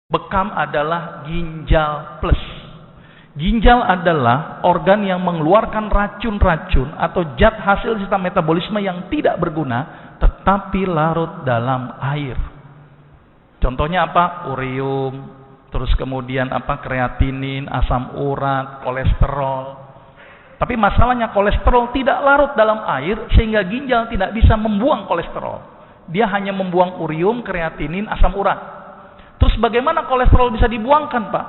Bekam adalah ginjal plus. Ginjal adalah organ yang mengeluarkan racun-racun atau zat hasil sistem metabolisme yang tidak berguna tetapi larut dalam air. Contohnya apa? Urium, terus kemudian kreatinin, asam urat, kolesterol. Tapi masalahnya kolesterol tidak larut dalam air sehingga ginjal tidak bisa membuang kolesterol. Dia hanya membuang urium, kreatinin, asam urat. Terus bagaimana kolesterol bisa dibuangkan, Pak?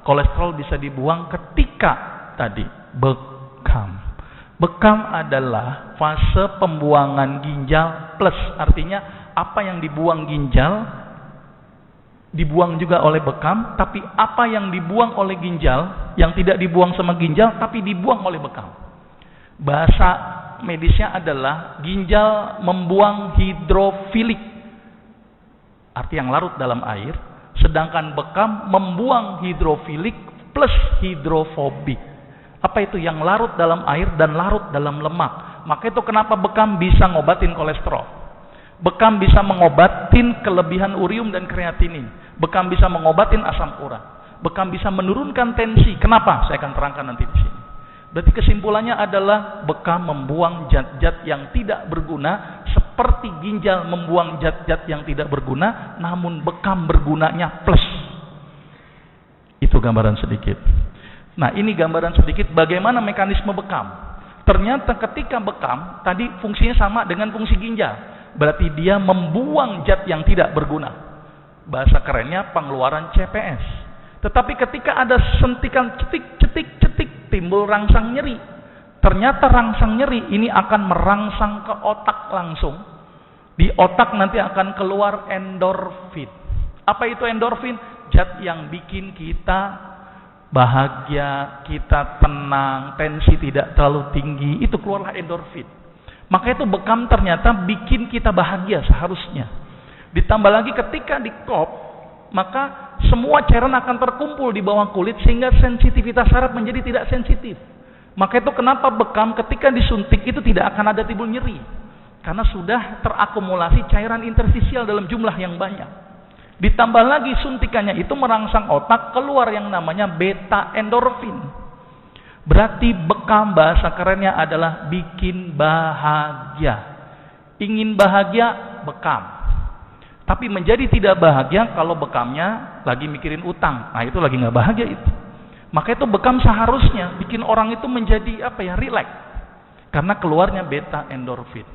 Kolesterol bisa dibuang ketika tadi bekam. Bekam adalah fase pembuangan ginjal plus. Artinya apa yang dibuang ginjal dibuang juga oleh bekam, tapi apa yang dibuang oleh ginjal yang tidak dibuang sama ginjal tapi dibuang oleh bekam. Bahasa medisnya adalah ginjal membuang hidrofilik, arti yang larut dalam air, sedangkan bekam membuang hidrofilik plus hidrofobik. Apa itu? Yang larut dalam air dan larut dalam lemak. Maka itu kenapa bekam bisa ngobatin kolesterol. Bekam bisa mengobatin kelebihan urium dan kreatinin. Bekam bisa mengobatin asam urat. Bekam bisa menurunkan tensi. Kenapa? Saya akan terangkan nanti di sini. Berarti kesimpulannya adalah bekam membuang zat-zat yang tidak berguna seperti ginjal membuang zat-zat yang tidak berguna, namun bekam bergunanya plus. Itu gambaran sedikit. Nah, ini gambaran sedikit bagaimana mekanisme bekam. Ternyata ketika bekam tadi fungsinya sama dengan fungsi ginjal. Berarti dia membuang zat yang tidak berguna. Bahasa kerennya pengeluaran CPS. Tetapi ketika ada sentikan cetik, timbul rangsang nyeri. Ternyata rangsang nyeri ini akan merangsang ke otak langsung. Di otak nanti akan keluar endorfin. Apa itu endorfin? Zat yang bikin kita bahagia, kita tenang, tensi tidak terlalu tinggi. Itu keluarlah endorfin. Maka itu bekam ternyata bikin kita bahagia seharusnya. Ditambah lagi ketika dikop, maka semua cairan akan terkumpul di bawah kulit sehingga sensitivitas saraf menjadi tidak sensitif. Maka itu kenapa bekam ketika disuntik itu tidak akan ada timbul nyeri. Karena sudah terakumulasi cairan interstisial dalam jumlah yang banyak. Ditambah lagi suntikannya itu merangsang otak, keluar yang namanya beta endorfin. Berarti bekam bahasa kerennya adalah bikin bahagia. Ingin bahagia, bekam. Tapi menjadi tidak bahagia kalau bekamnya lagi mikirin utang. Nah, itu lagi nggak bahagia itu. Maka itu bekam seharusnya bikin orang itu menjadi rileks. Karena keluarnya beta endorfin.